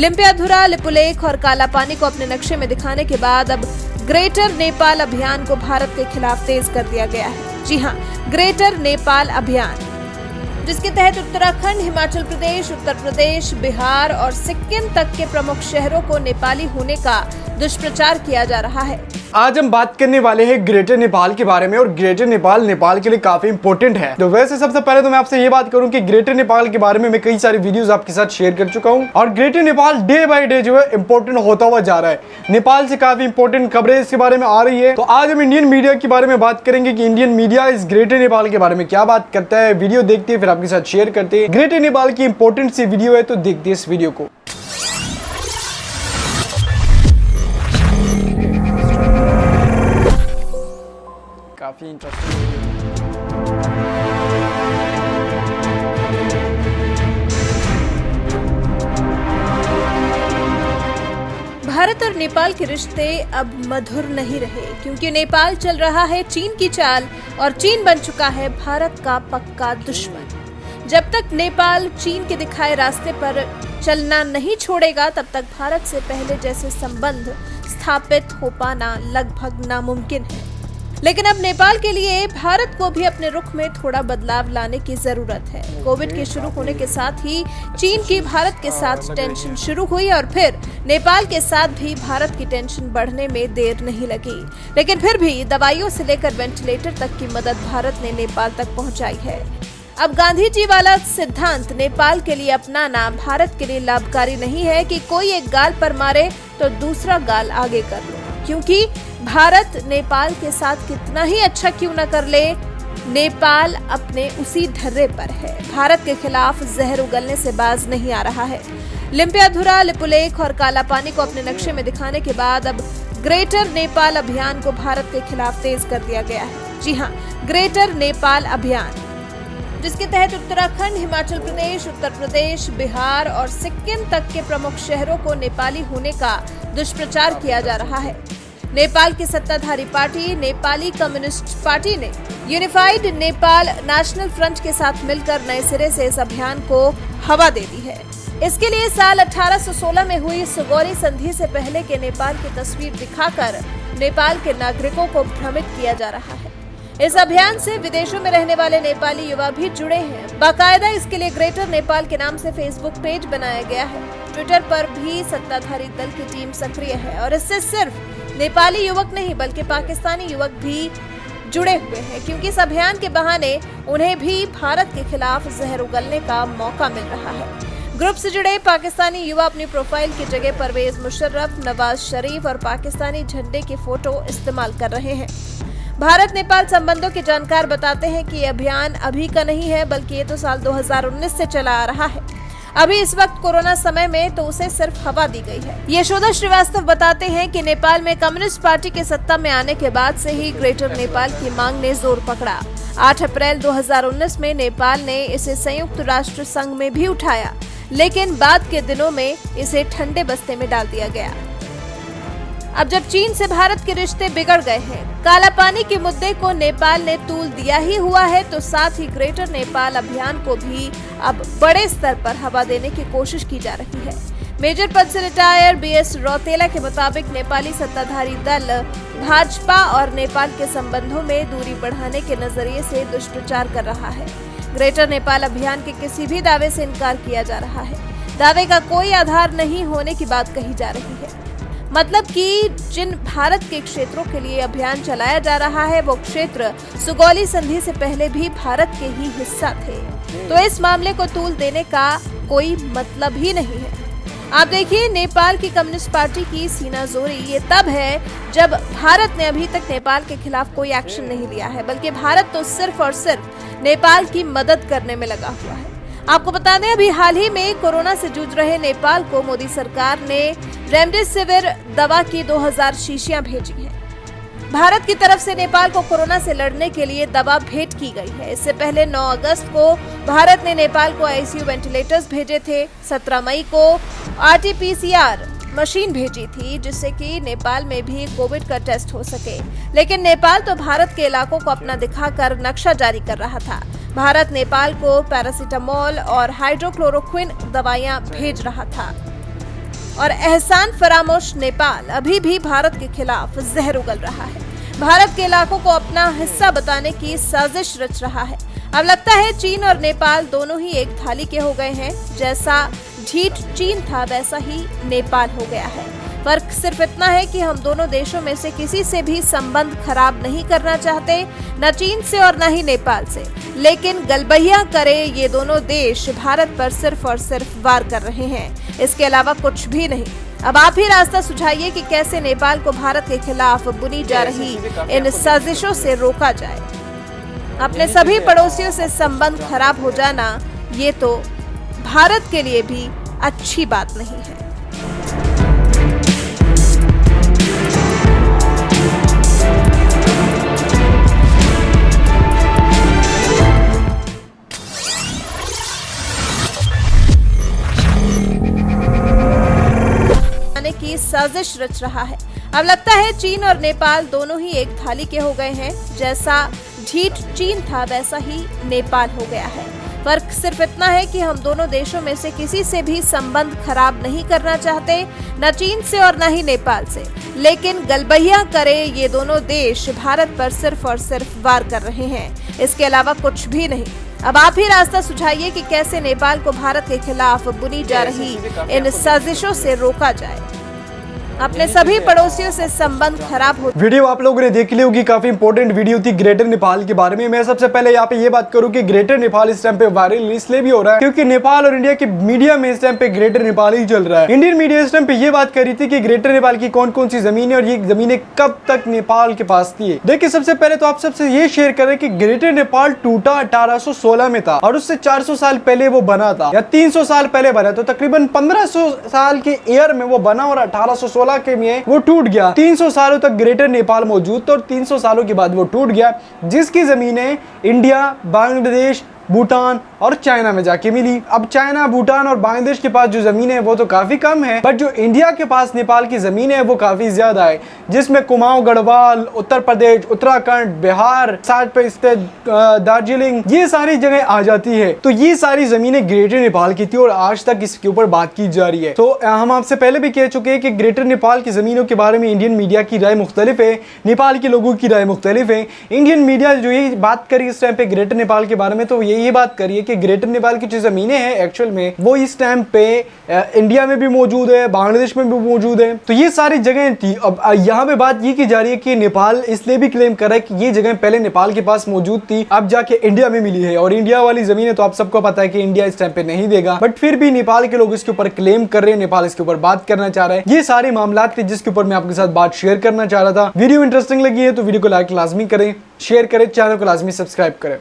लिम्पियाधुरा, लिपुलेख और कालापानी को अपने नक्शे में दिखाने के बाद अब ग्रेटर नेपाल अभियान को भारत के खिलाफ तेज कर दिया गया है। जी हां, ग्रेटर नेपाल अभियान, जिसके तहत उत्तराखंड, हिमाचल प्रदेश, उत्तर प्रदेश, बिहार और सिक्किम तक के प्रमुख शहरों को नेपाली होने का दुष्प्रचार किया जा रहा है। आज हम बात करने वाले हैं ग्रेटर नेपाल के बारे में, और ग्रेटर नेपाल नेपाल के लिए काफी इंपॉर्टेंट है। तो वैसे सबसे पहले तो मैं आपसे ये बात करूं कि ग्रेटर नेपाल के बारे में मैं कई सारी वीडियोस आपके साथ शेयर कर चुका हूं, और greater Nepal day by day जो है इंपॉर्टेंट होता हुआ जा रहा है। नेपाल से काफी इंपॉर्टेंट खबरें इसके बारे में आ रही है। तो आज हम इंडियन मीडिया के बारे में बात करेंगे कि इंडियन मीडिया इस ग्रेटर नेपाल के बारे में क्या बात करता है। वीडियो देखते हैं, फिर आपके साथ शेयर करते हैं। ग्रेटर नेपाल की इंपॉर्टेंट सी वीडियो है, तो देखते हैं इस वीडियो को। काफी इंटरेस्टिंग। भारत और नेपाल के रिश्ते अब मधुर नहीं रहे, क्योंकि नेपाल चल रहा है चीन की चाल और चीन बन चुका है भारत का पक्का दुश्मन। जब तक नेपाल चीन के दिखाए रास्ते पर चलना नहीं छोड़ेगा, तब तक भारत से पहले जैसे संबंध स्थापित हो पाना लगभग नामुमकिन है। लेकिन अब नेपाल के लिए भारत को भी अपने रुख में थोड़ा बदलाव लाने की जरूरत है। कोविड के शुरू होने के साथ ही चीन की भारत के साथ टेंशन शुरू हुई, और फिर नेपाल के साथ भी भारत की टेंशन बढ़ने में देर नहीं लगी। लेकिन फिर भी दवाइयों से लेकर वेंटिलेटर तक की मदद भारत ने नेपाल तक पहुंचाई है। अब गांधी जी वाला सिद्धांत नेपाल के लिए अपनाना भारत के लिए लाभकारी नहीं है कि कोई एक गाल पर मारे तो दूसरा गाल आगे कर लो, क्योंकि भारत नेपाल के साथ कितना ही अच्छा क्यों न कर ले, नेपाल अपने उसी ढर्रे पर है। भारत के खिलाफ जहर उगलने से बाज नहीं आ रहा है। लिम्पियाधुरा, लिपुलेख और कालापानी को अपने नक्शे में दिखाने के बाद अब ग्रेटर नेपाल अभियान को भारत के खिलाफ तेज कर दिया गया है। जी हां, ग्रेटर नेपाल अभियान, जिसके तहत उत्तराखंड, हिमाचल प्रदेश, उत्तर प्रदेश, बिहार और सिक्किम तक के प्रमुख शहरों को नेपाली होने का दुष्प्रचार किया जा रहा है। नेपाल की सत्ताधारी पार्टी नेपाली कम्युनिस्ट पार्टी ने यूनिफाइड नेपाल नेशनल फ्रंट के साथ मिलकर नए सिरे से इस अभियान को हवा दे दी है। इसके लिए साल 1816 में हुई सुगौली संधि से पहले के नेपाल की तस्वीर दिखाकर नेपाल के नागरिकों को भ्रमित किया जा रहा है। इस अभियान से विदेशों में रहने वाले नेपाली युवा भी जुड़े हैं। बाकायदा इसके लिए ग्रेटर नेपाल के नाम से फेसबुक पेज बनाया गया है। ट्विटर पर भी सत्ताधारी दल की टीम सक्रिय है, और इससे सिर्फ नेपाली युवक नहीं बल्कि पाकिस्तानी युवक भी जुड़े हुए हैं, क्योंकि इस अभियान के बहाने उन्हें भी भारत के खिलाफ जहर उगलने का मौका मिल रहा है। ग्रुप से जुड़े पाकिस्तानी युवा अपनी प्रोफाइल की जगह परवेज मुशर्रफ, नवाज शरीफ और पाकिस्तानी झंडे की फोटो इस्तेमाल कर रहे हैं। भारत नेपाल संबंधों के जानकार बताते हैं कि ये अभियान अभी का नहीं है, बल्कि ये तो साल 2019 से चला आ रहा है। अभी इस वक्त कोरोना समय में तो उसे सिर्फ हवा दी गई है। यशोदा श्रीवास्तव बताते हैं कि नेपाल में कम्युनिस्ट पार्टी के सत्ता में आने के बाद से ही ग्रेटर नेपाल की मांग ने जोर पकड़ा। 8 अप्रैल 2019 में नेपाल ने इसे संयुक्त राष्ट्र संघ में भी उठाया, लेकिन बाद के दिनों में इसे ठंडे बस्ते में डाल दिया गया। अब जब चीन से भारत के रिश्ते बिगड़ गए हैं, कालापानी के मुद्दे को नेपाल ने तूल दिया ही हुआ है, तो साथ ही ग्रेटर नेपाल अभियान को भी अब बड़े स्तर पर हवा देने की कोशिश की जा रही है। मेजर पद से रिटायर बीएस रौतेला के मुताबिक नेपाली सत्ताधारी दल भाजपा और नेपाल के संबंधों में दूरी बढ़ाने के नजरिए से दुष्प्रचार कर रहा है। ग्रेटर नेपाल अभियान के किसी भी दावे से इनकार किया जा रहा है। दावे का कोई आधार नहीं होने की बात कही जा रही है। मतलब कि जिन भारत के क्षेत्रों के लिए अभियान चलाया जा रहा है, वो क्षेत्र सुगौली संधि से पहले भी भारत के ही हिस्सा थे, तो इस मामले को तूल देने का कोई मतलब ही नहीं है। आप देखिए, नेपाल की कम्युनिस्ट पार्टी की सीनाजोरी ये तब है जब भारत ने अभी तक नेपाल के खिलाफ कोई एक्शन नहीं लिया है, बल्कि भारत तो सिर्फ और सिर्फ नेपाल की मदद करने में लगा हुआ है। आपको बता दें, अभी हाल ही में कोरोना से जूझ रहे नेपाल को मोदी सरकार ने रेमडेसिविर दवा की 2000 शीशियां भेजी हैं। भारत की तरफ से नेपाल को कोरोना से लड़ने के लिए दवा भेंट की गई है। इससे पहले 9 अगस्त को भारत ने नेपाल को आईसीयू वेंटिलेटर्स भेजे थे। 17 मई को आरटीपीसीआर मशीन भेजी थी, जिससे कि नेपाल में भी कोविड का टेस्ट हो सके। लेकिन नेपाल तो भारत के इलाकों को अपना दिखाकर नक्शा जारी कर रहा था। भारत नेपाल को पैरासीटामोल और हाइड्रोक्लोरोक्विन दवाइयां भेज रहा था। और एहसान फरामोश नेपाल अभी भी भारत के खिलाफ जहर उगल रहा है। भारत के इलाकों को अपना हिस्सा बताने की साजिश रच रहा है। अब लगता है चीन और नेपाल दोनों ही एक थाली के हो गए हैं। जैसा ढीठ चीन था वैसा ही नेपाल हो गया है। फर्क सिर्फ इतना है कि हम दोनों देशों में से किसी से भी संबंध खराब नहीं करना चाहते, न चीन से और न ही नेपाल से, लेकिन गलबहिया करे ये दोनों देश भारत पर सिर्फ और सिर्फ वार कर रहे हैं, इसके अलावा कुछ भी नहीं। अब आप ही रास्ता सुझाइए कि कैसे नेपाल को भारत के खिलाफ बुनी जा रही इन साजिशों से रोका जाए। अपने सभी पड़ोसियों से संबंध खराब हो जाना ये तो भारत के लिए भी अच्छी बात नहीं है। की साजिश रच रहा है। अब लगता है चीन और नेपाल दोनों ही एक थाली के हो गए हैं। जैसा ढीठ चीन था वैसा ही नेपाल हो गया है। फर्क सिर्फ इतना है कि हम दोनों देशों में से किसी से भी संबंध खराब नहीं करना चाहते, न चीन से और न ही नेपाल से, लेकिन गलबहिया करे ये दोनों देश भारत पर सिर्फ और सिर्फ वार कर रहे हैं, इसके अलावा कुछ भी नहीं। अब आप ही रास्ता सुझाइए कि कैसे नेपाल को भारत के खिलाफ बुनी जा रही इन साजिशों से रोका जाए। अपने सभी पड़ोसियों से संबंध खराब हो। वीडियो आप लोगों ने देख ली होगी, काफी इंपॉर्टेंट वीडियो थी ग्रेटर नेपाल के बारे में। मैं सबसे पहले यहाँ पे ये बात करूँ कि ग्रेटर नेपाल इस टाइम पे वायरल इसलिए भी हो रहा है क्योंकि नेपाल और इंडिया के मीडिया में इस टाइम पे ग्रेटर नेपाल ही चल रहा है। इंडियन मीडिया इस टाइम पे ये बात कर रही थी कि ग्रेटर नेपाल की कौन कौन सी जमीन है और ये जमीनें कब तक नेपाल के पास थी। देखिए, सबसे पहले तो आप सबसे ये शेयर करें कि ग्रेटर नेपाल टूटा 1816 में था और उससे 400 साल पहले वो बना था या 300 साल पहले बना, तो तकरीबन 1500 साल के ईयर में वो बना और 1816 के में वो टूट गया। 300 सालों तक ग्रेटर नेपाल मौजूद था और 300 सालों के बाद वो टूट गया, जिसकी जमीनें इंडिया, बांग्लादेश, भूटान और चाइना में जाके मिली। अब चाइना, भूटान और बांग्लादेश के पास जो जमीन है वो तो काफी कम है, बट जो इंडिया के पास नेपाल की जमीन है वो काफी ज्यादा है, जिसमें कुमाऊं, गढ़वाल, उत्तर प्रदेश, उत्तराखंड, बिहार, साथ पे स्थित दार्जिलिंग, ये सारी जगह आ जाती है। तो ये सारी जमीनें ग्रेटर नेपाल की थी और आज तक इसके ऊपर बात की जा रही है। तो हम आपसे पहले भी कह चुके हैं कि ग्रेटर नेपाल की जमीनों के बारे में इंडियन मीडिया की राय मुख्तलिफ है, नेपाल के लोगों की राय मुख्तलिफ है। इंडियन मीडिया जो ये बात करी इस टाइम पे ग्रेटर नेपाल के बारे में, तो ये बात करिए कि ग्रेटर नेपाल की जो जमीनें हैं एक्चुअल में वो इस टाइम पे इंडिया में भी मौजूद है, बांग्लादेश में भी मौजूद है। तो ये सारी जगह थी। अब यहाँ पे बात ये की जा रही है कि नेपाल इसलिए भी क्लेम कर रहा है कि ये जगह पहले नेपाल के पास मौजूद थी, अब जाके इंडिया में मिली है। और इंडिया वाली जमीनें तो आप सबको पता है कि इंडिया इस टाइम पे नहीं देगा, बट फिर भी नेपाल के लोग इसके ऊपर क्लेम कर रहे हैं, नेपाल इसके ऊपर बात करना चाह रहा है। ये सारे मामला थे जिसके ऊपर मैं आपके साथ बात शेयर करना चाह रहा था। वीडियो इंटरेस्टिंग लगी है तो वीडियो को लाइक लाजमी करें, शेयर करें, चैनल को लाजमी सब्सक्राइब करें।